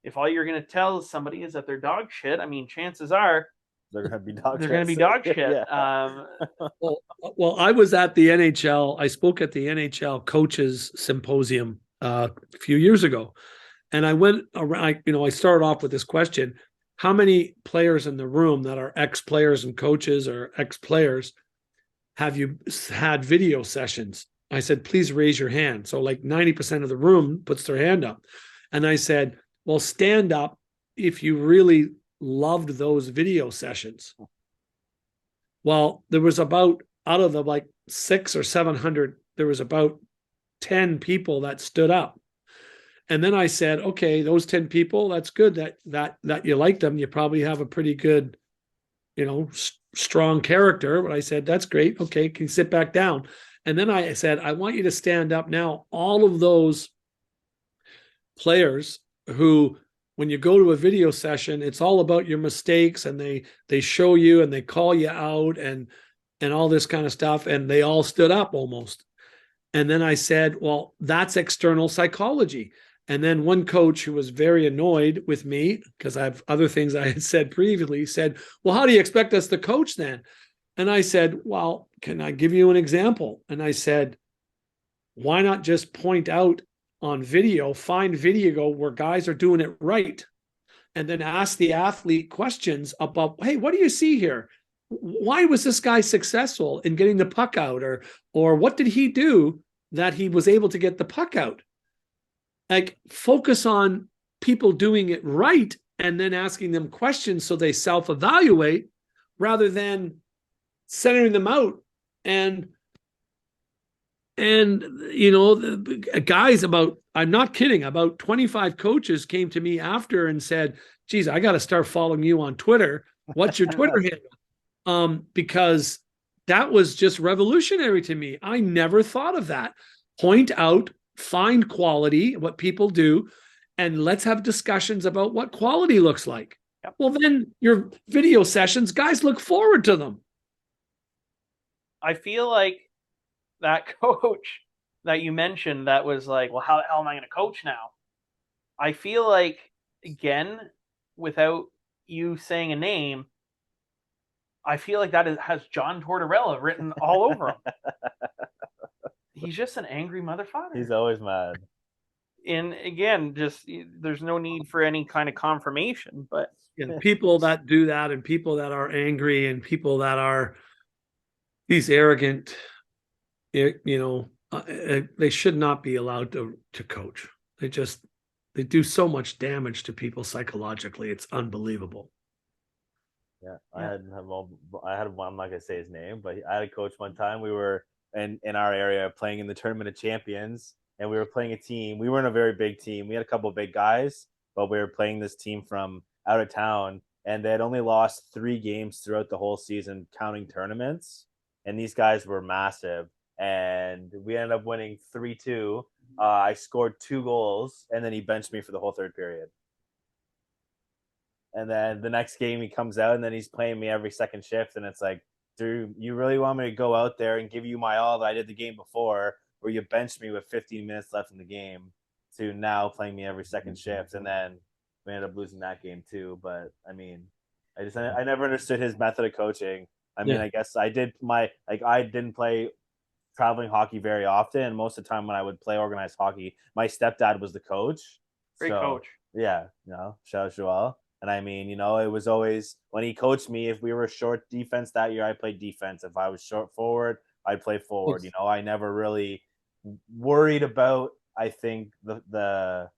if all you're going to tell somebody is that they're dog shit, I mean, chances are they're going to be dog shit. They're going to be dog shit. Yeah. Well, I was at the NHL. I spoke at the NHL coaches symposium a few years ago, and I went around. I started off with this question: how many players in the room that are ex-players and coaches or ex-players have you had video sessions? I said, please raise your hand. So like 90% of the room puts their hand up. And I said, well, stand up if you really loved those video sessions. Well, there was about, out of the like 600 or 700, there was about 10 people that stood up. And then I said, okay, those 10 people, that's good that you like them. You probably have a pretty good, strong character. But I said, that's great. Okay, can you sit back down? And then I said, I want you to stand up now. All of those players who, when you go to a video session, it's all about your mistakes, and they show you and they call you out and all this kind of stuff. And they all stood up almost. And then I said, well, that's external psychology. And then one coach who was very annoyed with me, because I have other things I had said previously, said, well, how do you expect us to coach then? And I said, well, can I give you an example? And I said, why not just point out on video, find video where guys are doing it right, and then ask the athlete questions about, hey, what do you see here? Why was this guy successful in getting the puck out? Or what did he do that he was able to get the puck out? Like, focus on people doing it right and then asking them questions so they self-evaluate, rather than centering them out. And guys, I'm not kidding, about 25 coaches came to me after and said, geez, I got to start following you on Twitter. What's your Twitter handle? Because that was just revolutionary to me. I never thought of that. Point out, find quality, what people do, and let's have discussions about what quality looks like. Yep. Well, then your video sessions, guys look forward to them. I feel like that coach that you mentioned that was like, well, how the hell am I going to coach now? I feel like, again, without you saying a name, I feel like has John Tortorella written all over him. He's just an angry motherfucker. He's always mad. And again, just there's no need for any kind of confirmation, but people that do that, and people that are angry, and people that are these arrogant, they should not be allowed to coach. They do so much damage to people psychologically. It's unbelievable. Yeah, I had one. I'm not gonna say his name, but I had a coach one time. We were in our area playing in the Tournament of Champions, and we were playing a team. We weren't a very big team. We had a couple of big guys, but we were playing this team from out of town, and they had only lost 3 games throughout the whole season, counting tournaments. And these guys were massive, and we ended up winning 3-2. I scored 2 goals, and then he benched me for the whole third period. And then the next game he comes out, and then he's playing me every second shift, and it's like, dude, you really want me to go out there and give you my all that I did the game before, where you benched me with 15 minutes left in the game, to now playing me every second shift? And then we ended up losing that game too. But I mean, I never understood his method of coaching. I mean, I guess I didn't play traveling hockey very often, and most of the time when I would play organized hockey, my stepdad was the coach. great coach. Yeah, shout out Joel. And I mean, it was always, when he coached me, if we were short defense that year, I played defense. If I was short forward, I'd play forward. I never really worried about, I think, the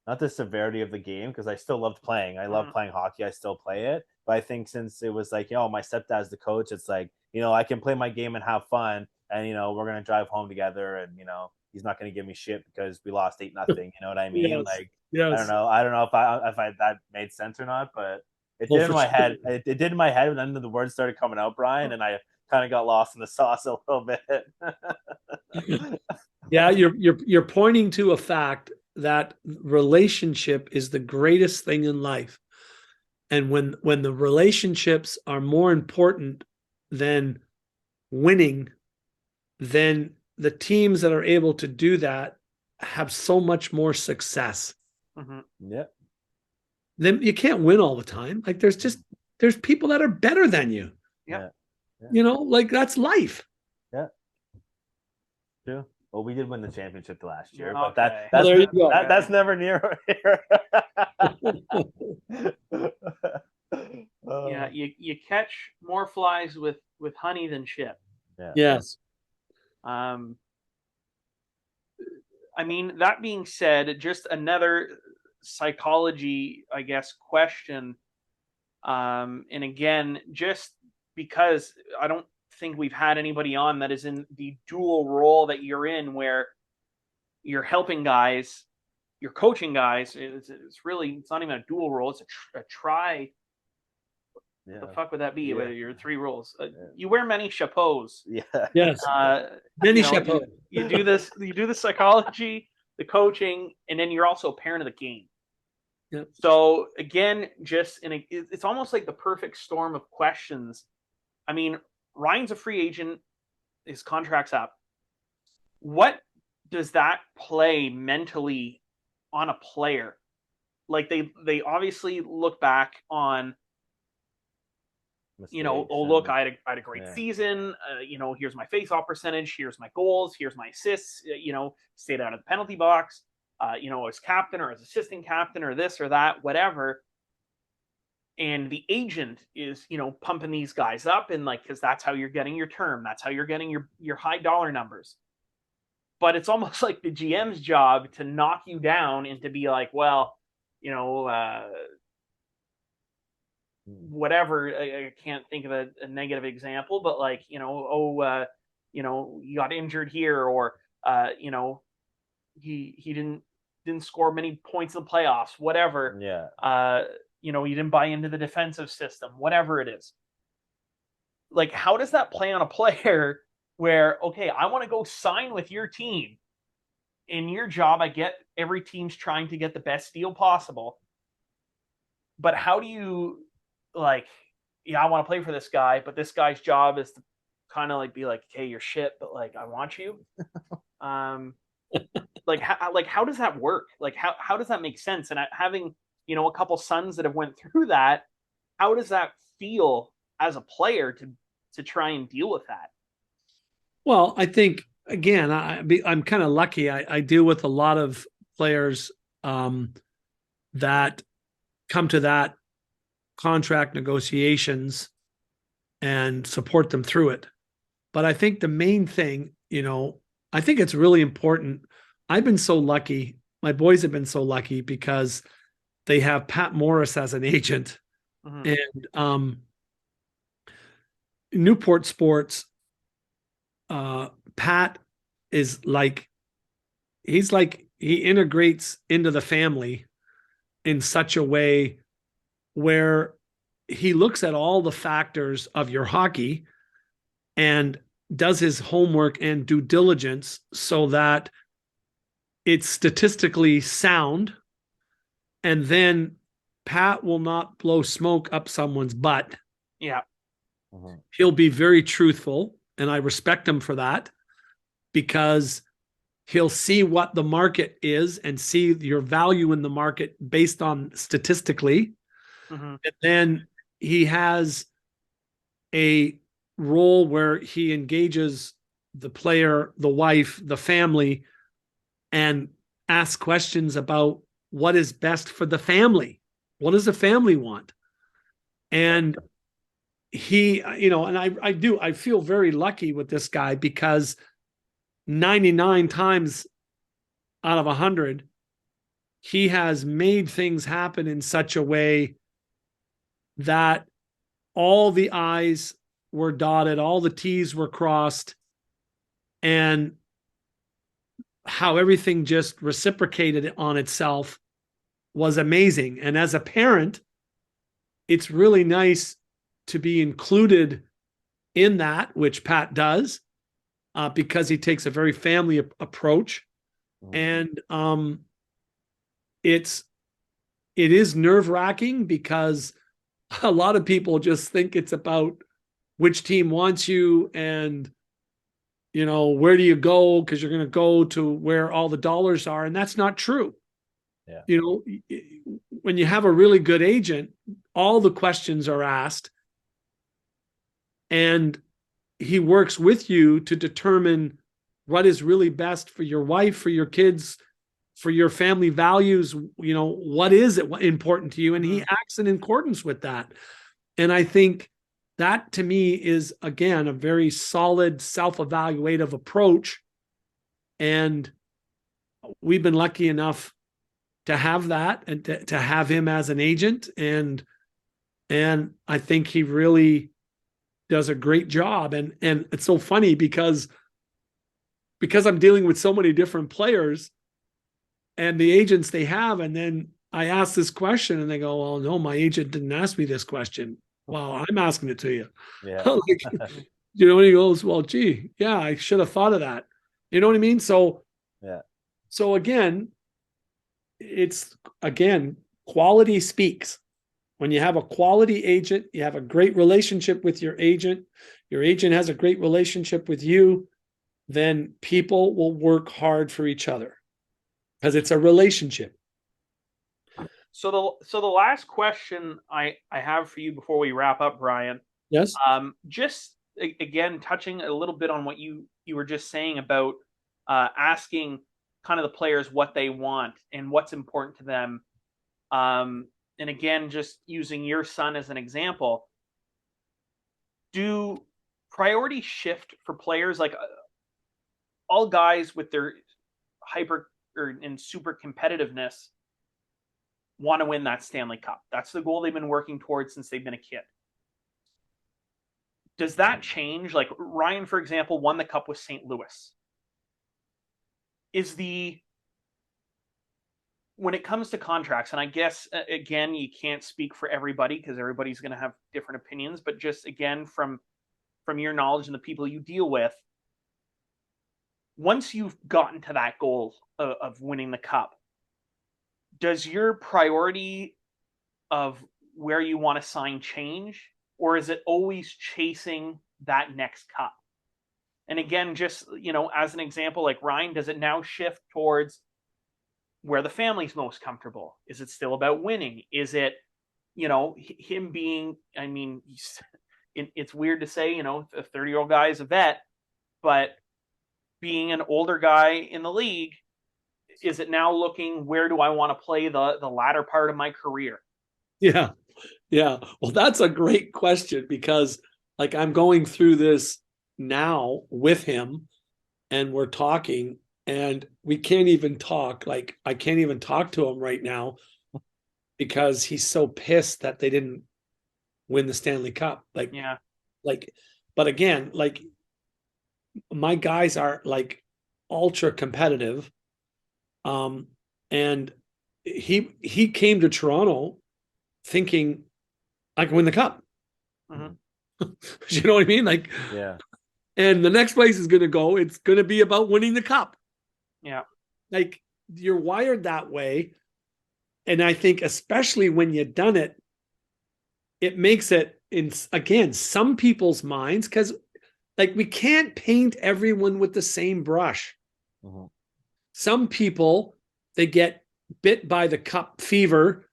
not the severity of the game, because I still loved playing. I love playing hockey. I still play it. But I think since it was like, my stepdad's the coach, it's like, I can play my game and have fun. And, we're going to drive home together, and, he's not going to give me shit because we lost 8-0. You know what I mean? Yes. Like, Yes. I don't know if that made sense or not, but it did in my head. It did in my head, and then the words started coming out, Brian, and I kind of got lost in the sauce a little bit. Yeah, you're pointing to a fact that relationship is the greatest thing in life. And when the relationships are more important than winning, then the teams that are able to do that have so much more success. Yeah. Then you can't win all the time. Like there's people that are better than you. Yeah. Like that's life. Yeah. True. Well, we did win the championship last year, Okay. but There you go. that's never near here. Yeah, you catch more flies with honey than shit. Yeah. Yes. I mean, that being said, just another psychology, I guess, question. And again, just because I don't think we've had anybody on that is in the dual role that you're in, where you're helping guys, you're coaching guys. It's not even a dual role. It's a try. Yeah. What the fuck would that be? Yeah. Whether you're 3 roles, you wear many chapeaus. Yeah. Yes. Many chapeaux. You do this. You do the psychology, the coaching, and then you're also a parent of the game. Yep. So again, it's almost like the perfect storm of questions. I mean, Ryan's a free agent. His contract's up. What does that play mentally on a player? Like they obviously look back on, look, I had a great season. Here's my face-off percentage. Here's my goals. Here's my assists. Stayed out of the penalty box. As captain or as assistant captain or this or that, whatever. And the agent is, pumping these guys up, and because that's how you're getting your term. That's how you're getting your high dollar numbers. But it's almost like the GM's job to knock you down and to be like, well, whatever. I can't think of a negative example, but you got injured here, or he didn't score many points in the playoffs, whatever. Yeah. You didn't buy into the defensive system, whatever it is. Like, how does that play on a player where, okay, I want to go sign with your team. In your job, I get every team's trying to get the best deal possible. But how do you, I want to play for this guy, but this guy's job is to kind of be like, okay, you're shit, but I want you. How does that work? How does that make sense? And having, a couple sons that have went through that, how does that feel as a player to try and deal with that? Well, I think again, I'm kind of lucky. I deal with a lot of players that come to that contract negotiations and support them through it. But I think the main thing, I think it's really important. I've been so lucky. My boys have been so lucky because they have Pat Morris as an agent. Mhm. And Newport Sports, Pat is like, he integrates into the family in such a way where he looks at all the factors of your hockey and does his homework and due diligence so that it's statistically sound. And then Pat will not blow smoke up someone's butt. Yeah. Mhm. He'll be very truthful, and I respect him for that, because he'll see what the market is and see your value in the market based on statistically. Mhm. And then he has a role where he engages the player, the wife, the family, and asks questions about what is best for the family. What does the family want? And he, and I feel very lucky with this guy, because 99 times out of 100, he has made things happen in such a way that all the I's were dotted, all the T's were crossed, and how everything just reciprocated on itself was amazing. And as a parent, it's really nice to be included in that, which Pat does, because he takes a very family approach. Mhm. And it is nerve-wracking, because a lot of people just think it's about which team wants you, and where do you go, because you're going to go to where all the dollars are, and that's not true. Yeah. When you have a really good agent, all the questions are asked, and he works with you to determine what is really best for your wife, for your kids, for your family values. What is it important to you, and he acts in accordance with that. And I think that, to me, is, again, a very solid self-evaluative approach. And we've been lucky enough to have that, and to have him as an agent. And I think he really does a great job. And it's so funny, because I'm dealing with so many different players and the agents they have. And then I ask this question and they go, well, no, my agent didn't ask me this question. Well, I'm asking it to you. Yeah. Like, and he goes, well, gee, yeah, I should have thought of that. You know what I mean? So Yeah. again, quality speaks. When you have a quality agent, you have a great relationship with your agent has a great relationship with you, then people will work hard for each other, because it's a relationship. So the last question I have for you before we wrap up, Brian, Yes. just again touching a little bit on what you were just saying about asking kind of the players what they want and what's important to them. And again, just using your son as an example, do priorities shift for players? Like all guys with their hyper and super competitiveness want to win that Stanley Cup. That's the goal they've been working towards since they've been a kid. Does that change? Like Ryan, for example, won the cup with St. Louis. When it comes to contracts, and I guess, again, you can't speak for everybody because everybody's going to have different opinions, but just again, from your knowledge and the people you deal with, once you've gotten to that goal of winning the cup, does your priority of where you want to sign change, or is it always chasing that next cup? And again, just, as an example, like Ryan, does it now shift towards where the family's most comfortable? Is it still about winning? Is it, him being, it's weird to say, you know, a 30-year-old guy is a vet, but being an older guy in the league, is it now looking, where do I want to play the latter part of my career? Yeah. Yeah. Well, that's a great question because like I'm going through this now with him and we're talking and we can't even talk. Like I can't even talk to him right now because he's so pissed that they didn't win the Stanley Cup. Yeah. But again, like my guys are like ultra competitive. And he came to Toronto thinking I can win the cup. Mhm. You know what I mean? Like, Yeah. and the next place is going to go, it's going to be about winning the cup. Yeah. Like you're wired that way. And I think especially when you've done it, it makes it in, again, some people's minds, because like we can't paint everyone with the same brush. Mm-hmm. Some people, they get bit by the cup fever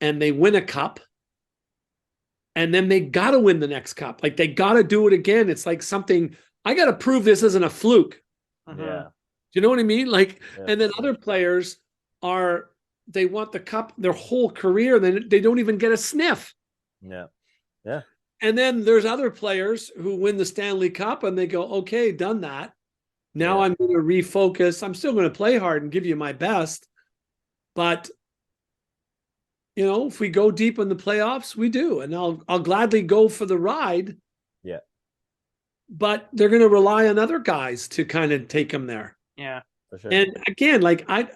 and they win a cup. And then they got to win the next cup. Like they got to do it again. It's like something, I got to prove this isn't a fluke. Mhm. Yeah. Do you know what I mean? Like, Yeah, and then for sure. other players are, they want the cup their whole career. Then they don't even get a sniff. Yeah. Yeah. And then there's other players who win the Stanley Cup and they go, okay, done that. Now Yeah. I'm going to refocus. I'm still going to play hard and give you my best. But you know, if we go deep in the playoffs, we do. And I'll gladly go for the ride. Yeah. But they're going to rely on other guys to kind of take them there. Yeah. For sure. And again, like I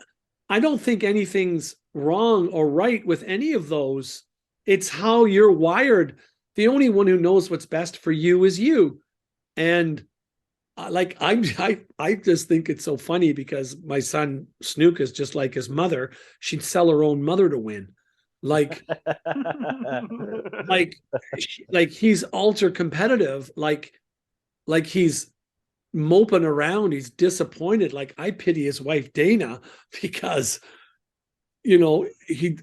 don't think anything's wrong or right with any of those. It's how you're wired. The only one who knows what's best for you is you. And like I just think it's so funny because my son Snook is just like his mother. She'd sell her own mother to win. Like he's ultra competitive. Like he's moping around. He's disappointed. Like I pity his wife Dana because you know he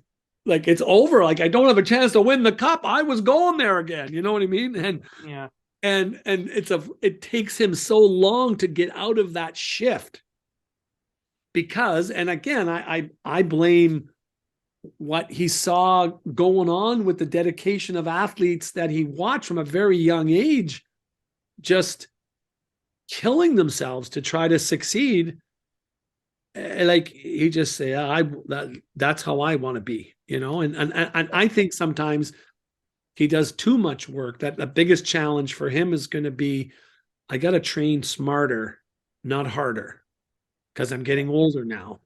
like it's over. Like I don't have a chance to win the cup. I was going there again. You know what I mean? And Yeah. and it takes him so long to get out of that shift because, and again, I blame what he saw going on with the dedication of athletes that he watched from a very young age, just killing themselves to try to succeed. Like he just say, that's how I want to be, you know? And I think sometimes he does too much work. That the biggest challenge for him is going to be, I got to train smarter, not harder, because I'm getting older now.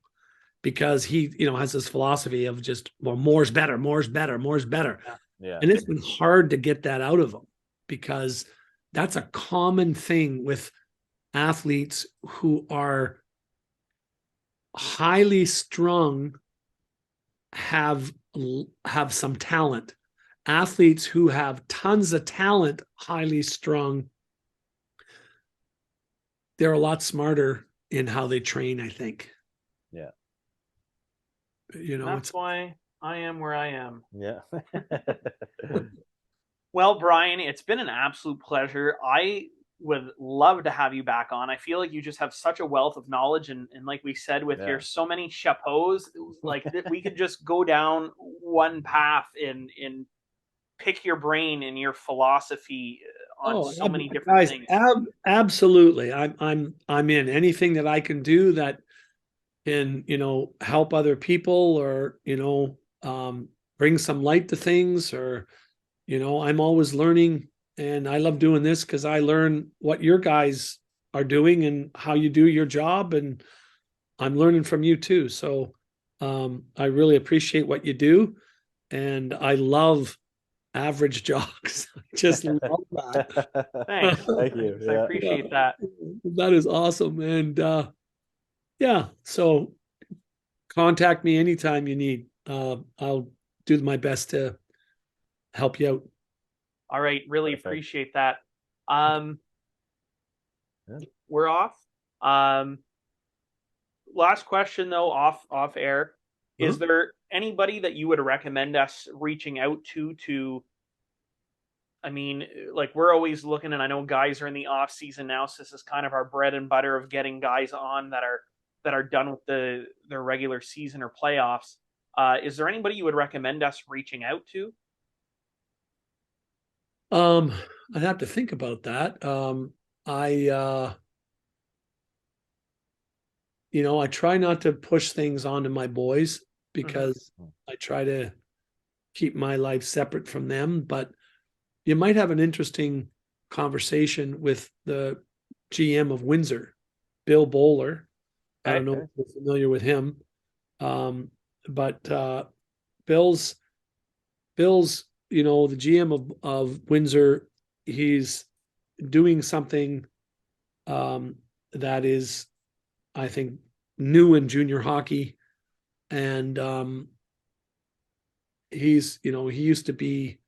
Because he, you know, has this philosophy of just, well, more's better, more's better, more's better. Yeah. And it's been hard to get that out of him because that's a common thing with athletes who are highly strung, have some talent. Athletes who have tons of talent, highly strung, they're a lot smarter in how they train, I think. Yeah. You know, That's why I am where I am. Yeah. Well, Brian, it's been an absolute pleasure. I would love to have you back on. I feel like you just have such a wealth of knowledge, and like we said, with your so many chapeaus, like we could just go down one path and pick your brain and your philosophy on so many different things. Absolutely. I'm in anything that I can do that can, you know, help other people or, you know, bring some light to things, or, you know, I'm always learning, and I love doing this because I learn what your guys are doing and how you do your job, and I'm learning from you too. So I really appreciate what you do, and I love Average Jocks. I just love that. Thanks. Thank you. I appreciate that. That is awesome. And yeah, so contact me anytime you need. I'll do my best to help you out. All right, really Perfect. appreciate that. Yeah. We're off. Last question though, off air. Is there anybody that you would recommend us reaching out to I mean, like we're always looking, and I know guys are in the off season now, so this is kind of our bread and butter of getting guys on that are done with their regular season or playoffs. Is there anybody you would recommend us reaching out to? I'd have to think about that. I I try not to push things onto my boys because I try to keep my life separate from them, but you might have an interesting conversation with the GM of Windsor, Bill Bowler. I don't know if you're familiar with him. But Bill's, the GM of Windsor, he's doing something that is, I think, new in junior hockey. And he used to be,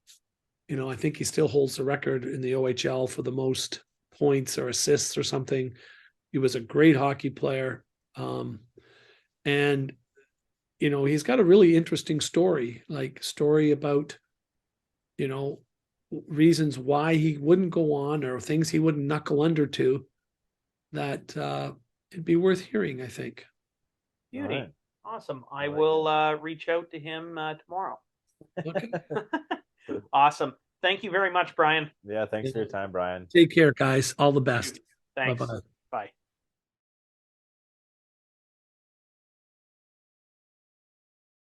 I think he still holds the record in the OHL for the most points or assists or something. He was a great hockey player. And he's got a really interesting story about, reasons why he wouldn't go on or things he wouldn't knuckle under to, that it'd be worth hearing, I think. Beauty. Right. Awesome. I will reach out to him tomorrow. Okay. Awesome. Thank you very much, Brian. Yeah, thanks for your time, Brian. Take care, guys. All the best. Thanks. Bye-bye.